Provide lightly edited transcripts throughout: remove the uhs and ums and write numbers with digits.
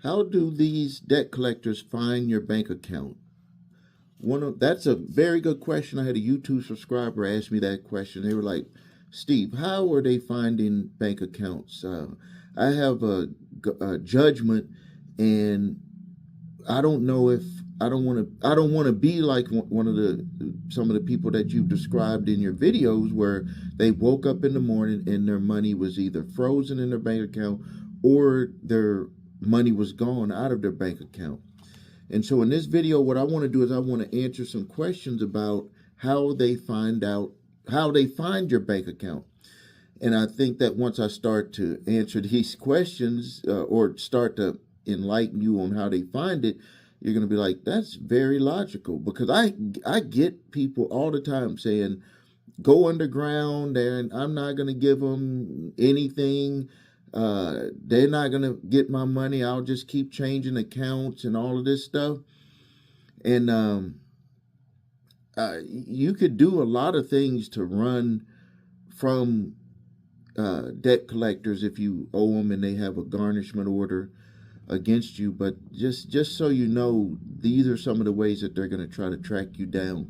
How do these debt collectors find your bank account? That's a very good question. I had a YouTube subscriber ask me that question. They were like, Steve, how are they finding bank accounts? I have a judgment, and I don't know if I don't want to be like one of some of the people that you've described in your videos, where they woke up in the morning and their money was either frozen in their bank account or their money was gone out of their bank account. And so in this video, what I want to do is I want to answer some questions about how they find your bank account. And I think that once I start to answer these questions or start to enlighten you on how they find it, you're going to be like, that's very logical. Because I get people all the time saying, go underground and I'm not going to give them anything. They're not going to get my money. I'll just keep changing accounts and all of this stuff. And you could do a lot of things to run from debt collectors if you owe them and they have a garnishment order against you. But just so you know, these are some of the ways that they're going to try to track you down.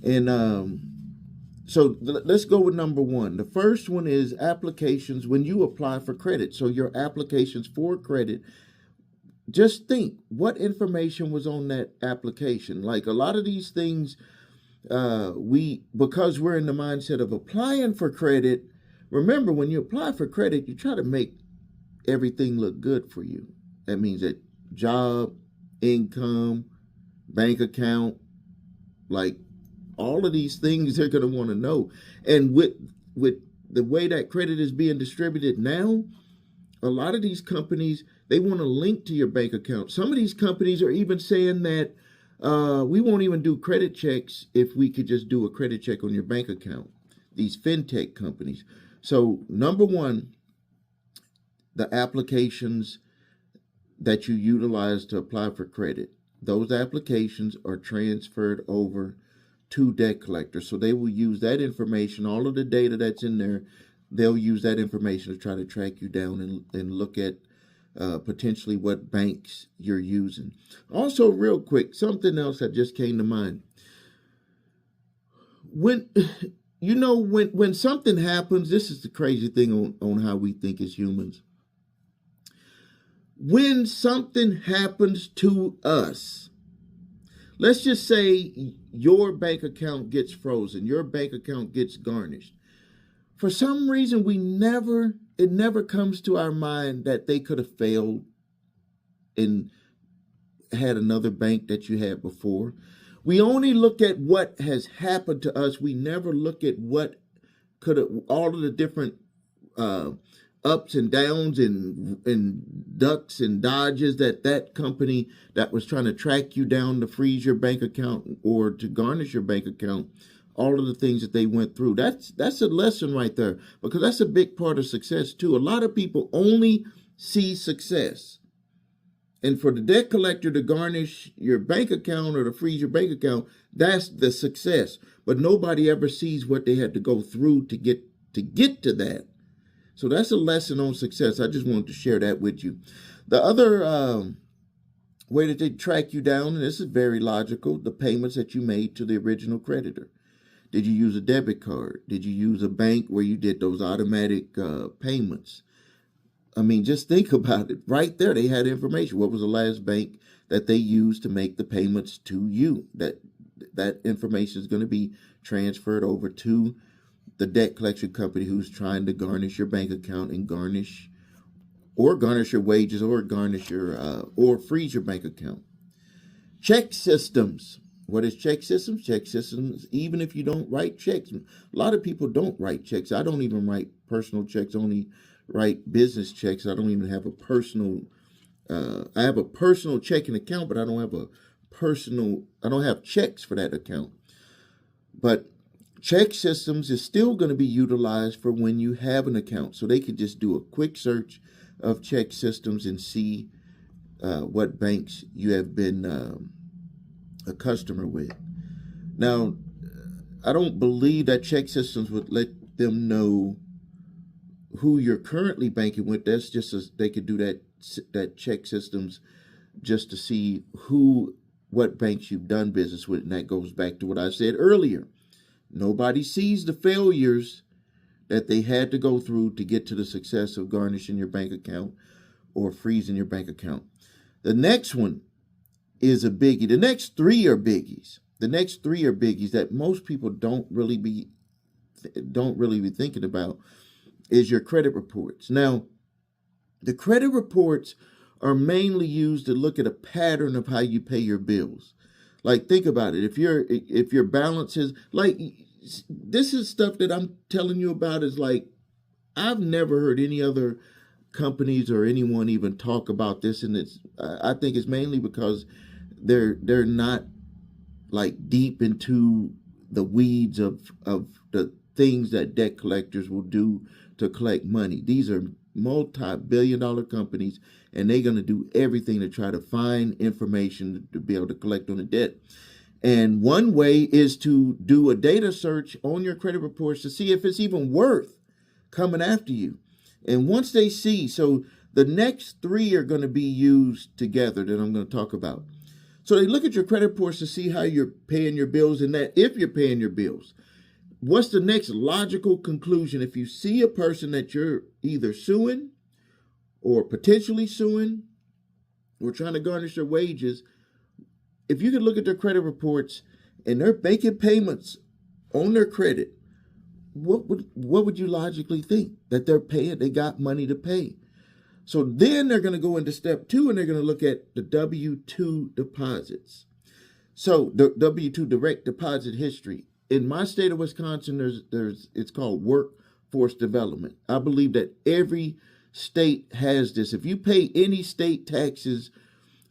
And so let's go with number one. The first one is applications when you apply for credit. So your applications for credit, just think what information was on that application. Like a lot of these things, because we're in the mindset of applying for credit. Remember, when you apply for credit, you try to make everything look good for you. That means that job, income, bank account, like all of these things they're going to want to know. And with the way that credit is being distributed now, a lot of these companies, they want to link to your bank account. Some of these companies are even saying that we won't even do credit checks if we could just do a credit check on your bank account. These fintech companies. So number one, the applications that you utilize to apply for credit, those applications are transferred over to debt collectors. So they will use that information, all of the data that's in there, they'll use that information to try to track you down and look at potentially what banks you're using. Also, real quick, something else that just came to mind. When something happens, this is the crazy thing on how we think as humans. When something happens to us, let's just say your bank account gets frozen, your bank account gets garnished. For some reason, it never comes to our mind that they could have failed and had another bank that you had before. We only look at what has happened to us. We never look at what could have, all of the different ups and downs and ducks and dodges that company that was trying to track you down to freeze your bank account or to garnish your bank account, all of the things that they went through. That's a lesson right there, because that's a big part of success too. A lot of people only see success. And for the debt collector to garnish your bank account or to freeze your bank account, that's the success. But nobody ever sees what they had to go through to get to that. So that's a lesson on success. I just wanted to share that with you. The other way that they track you down, and this is very logical, the payments that you made to the original creditor. Did you use a debit card? Did you use a bank where you did those automatic payments? I mean, just think about it. Right there, they had information. What was the last bank that they used to make the payments to you? That information is going to be transferred over to the debt collection company who's trying to garnish your bank account and garnish your wages or garnish your or freeze your bank account. Check systems. What is check systems? Check systems, even if you don't write checks. A lot of people don't write checks. I don't even write personal checks, only write business checks. I don't even have a personal, I have a personal checking account, but I don't have checks for that account. But check systems is still going to be utilized for when you have an account. So they could just do a quick search of check systems and see what banks you have been a customer with. Now, I don't believe that check systems would let them know who you're currently banking with. That's just they could do that check systems just to see what banks you've done business with, and that goes back to what I said earlier. Nobody sees the failures that they had to go through to get to the success of garnishing your bank account or freezing your bank account. The next one is a biggie. The next three are biggies. The next three are biggies that most people don't really be thinking about is your credit reports. Now, the credit reports are mainly used to look at a pattern of how you pay your bills. Like, think about it. If your balance is like, this is stuff that I'm telling you about is like, I've never heard any other companies or anyone even talk about this, and I think it's mainly because they're not like deep into the weeds of the things that debt collectors will do to collect money. These are multi-billion-dollar companies, and they're going to do everything to try to find information to be able to collect on the debt. And one way is to do a data search on your credit reports to see if it's even worth coming after you. And once they see, so the next three are going to be used together that I'm going to talk about. So they look at your credit reports to see how you're paying your bills, and that if you're paying your bills. What's the next logical conclusion? If you see a person that you're either suing or potentially suing or trying to garnish their wages, if you can look at their credit reports and they're making payments on their credit, what would you logically think? That they're paying, they got money to pay. So then they're going to go into step two, and they're going to look at the W-2 deposits. So the W-2 direct deposit history. In my state of Wisconsin, it's called workforce development. I believe that every state has this. If you pay any state taxes,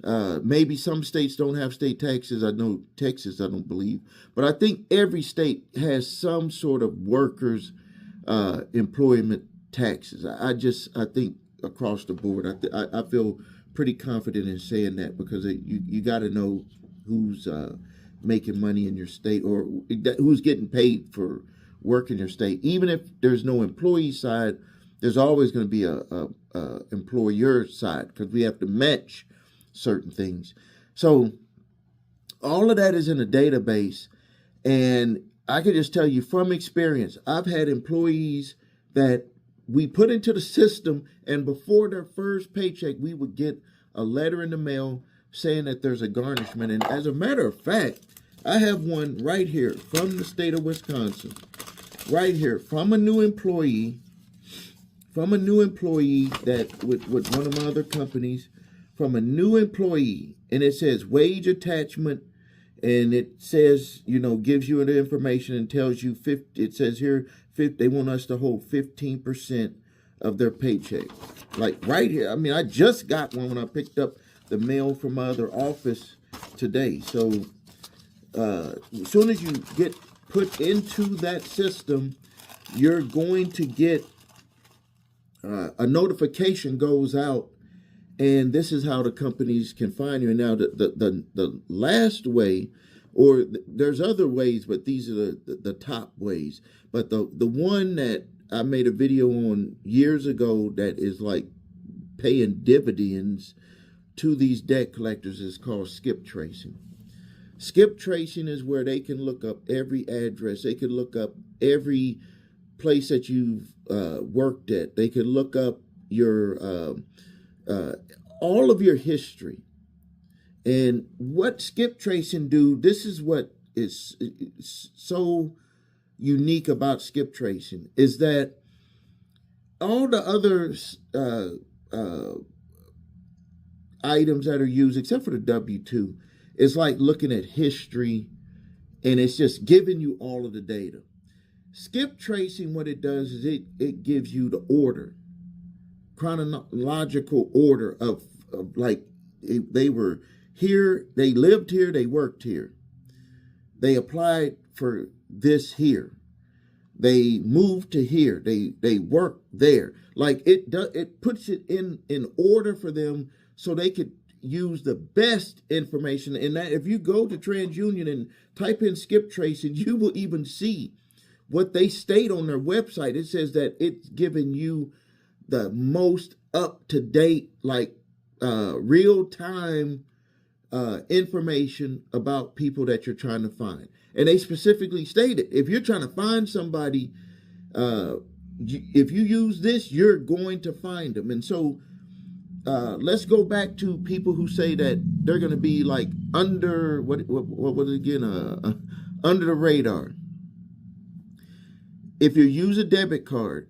maybe some states don't have state taxes. I know Texas, I don't believe. But I think every state has some sort of workers' employment taxes. I think across the board, I feel pretty confident in saying that, because you got to know who's making money in your state or who's getting paid for work in your state. Even if there's no employee side, there's always going to be a employer side, because we have to match certain things. So all of that is in a database, and I can just tell you from experience, I've had employees that we put into the system, and before their first paycheck, we would get a letter in the mail saying that there's a garnishment. And as a matter of fact, I have one right here from the state of Wisconsin, right here, from a new employee that with one of my other companies, from a new employee, and it says wage attachment, and it says, gives you the information and tells you it says here, they want us to hold 15% of their paycheck. Like right here. I mean, I just got one when I picked up the mail from my other office today. So as soon as you get put into that system, you're going to get a notification goes out, and this is how the companies can find you. And now the last way, or there's other ways, but these are the top ways. But the one that I made a video on years ago that is like paying dividends to these debt collectors is called skip tracing. Skip tracing is where they can look up every address. They can look up every place that you've worked at. They can look up your all of your history. And what skip tracing do, this is what is so unique about skip tracing, is that all the other items that are used, except for the W-2, it's like looking at history, and it's just giving you all of the data. Skip tracing, what it does is it gives you the order, chronological order of like they were here, they lived here, they worked here, they applied for this here, they moved to here, they worked there. Like it puts it in order for them so they could use the best information. And that if you go to TransUnion and type in skip tracing, you will even see what they state on their website. It says that it's giving you the most up to date, like real time information about people that you're trying to find. And they specifically stated, if you're trying to find somebody, if you use this, you're going to find them. And so let's go back to people who say that they're going to be like under what was it again? Under the radar. If you use a debit card,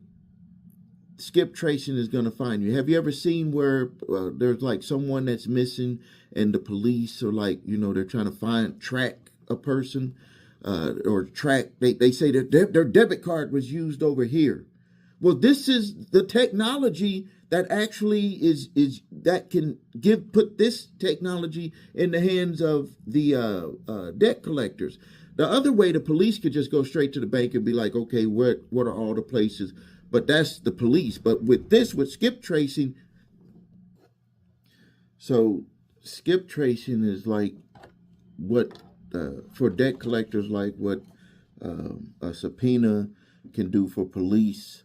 skip tracing is going to find you. Have you ever seen where there's like someone that's missing and the police are like, they're trying to track a person or track, they say that their debit card was used over here. Well, this is the technology that actually is that can put this technology in the hands of the debt collectors. The other way, the police could just go straight to the bank and be like, okay, what are all the places? But that's the police. But with skip tracing, so skip tracing is like what, for debt collectors, like what a subpoena can do for police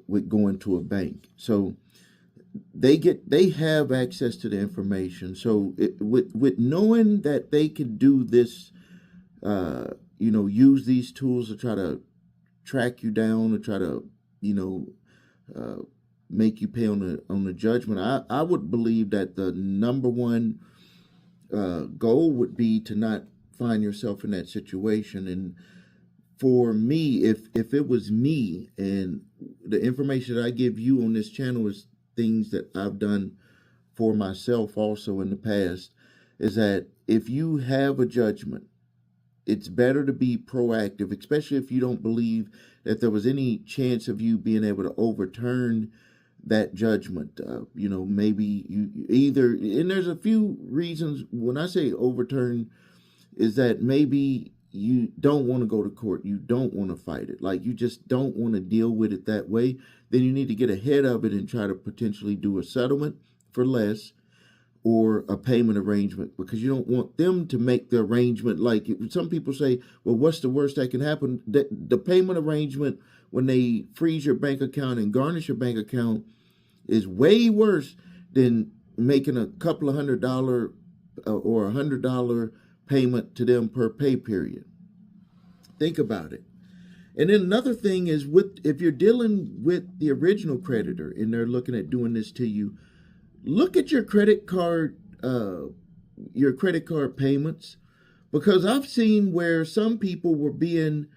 with going to a bank. So they have access to the information. So with knowing that they can do this, use these tools to try to track you down, or try to, make you pay on the judgment. I would believe that the number one goal would be to not find yourself in that situation. And for me, if it was me, and the information that I give you on this channel is things that I've done for myself also in the past, is that if you have a judgment, it's better to be proactive, especially if you don't believe that there was any chance of you being able to overturn that judgment. Maybe you either, and there's a few reasons when I say overturn, is that maybe you don't want to go to court. You don't want to fight it. Like, you just don't want to deal with it that way. Then you need to get ahead of it and try to potentially do a settlement for less, or a payment arrangement, because you don't want them to make the arrangement. Like, some people say, well, what's the worst that can happen? The payment arrangement, when they freeze your bank account and garnish your bank account, is way worse than making a couple of $100 or $100 payment to them per pay period. Think about it. And then another thing is, if you're dealing with the original creditor and they're looking at doing this to you, look at your credit card payments, because I've seen where some people were being,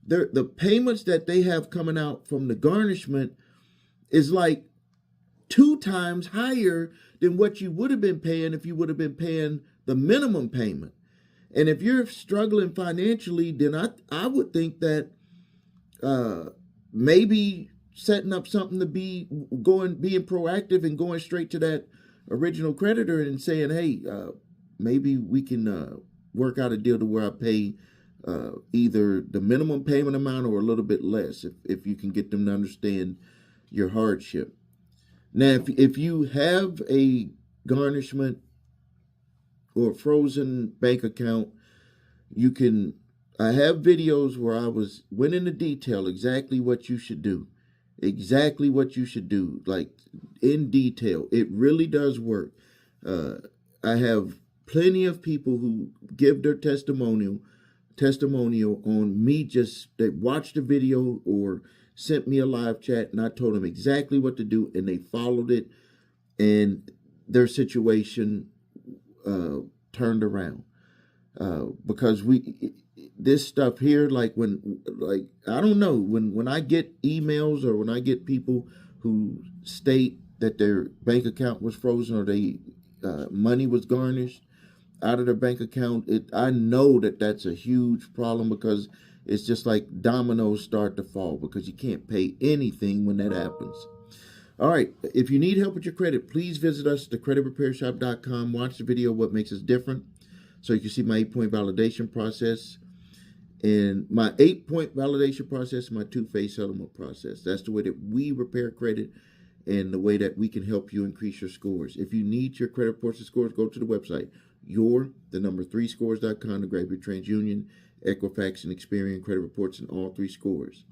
the payments that they have coming out from the garnishment is like 2 times higher than what you would have been paying if you would have been paying the minimum payment. And if you're struggling financially, then I would think that maybe setting up something to being proactive and going straight to that original creditor and saying, hey, maybe we can work out a deal to where I pay either the minimum payment amount or a little bit less, if you can get them to understand your hardship. Now, if you have a garnishment or a frozen bank account, I have videos where I went into detail exactly what you should do. Exactly what you should do, like in detail. It really does work. I have plenty of people who give their testimonial on me. They watched the video or sent me a live chat, and I told them exactly what to do, and they followed it, and their situation turned around. Because this stuff here, I don't know, when I get emails or when I get people who state that their bank account was frozen or they money was garnished out of their bank account, I know that that's a huge problem, because it's just like dominoes start to fall, because you can't pay anything when that happens. All right, if you need help with your credit, please visit us at thecreditrepairshop.com. Watch the video, What Makes Us Different, so you can see my 8-point validation process. And my 8-point validation process, my 2-phase settlement process. That's the way that we repair credit and the way that we can help you increase your scores. If you need your credit reports and scores, go to the website, 3scores.com, to grab your TransUnion, Equifax, and Experian credit reports and all 3 scores.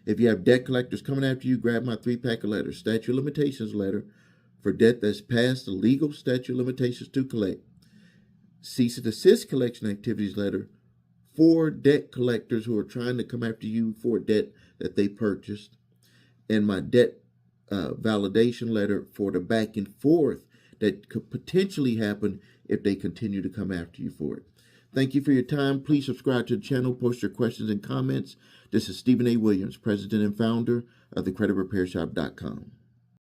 If you have debt collectors coming after you, grab my 3-pack of letters. Statute of limitations letter for debt that's past the legal statute of limitations to collect. Cease and desist collection activities letter for debt collectors who are trying to come after you for debt that they purchased. And my debt validation letter for the back and forth that could potentially happen if they continue to come after you for it. Thank you for your time. Please subscribe to the channel, post your questions and comments. This is Stephen A. Williams, president and founder of thecreditrepairshop.com.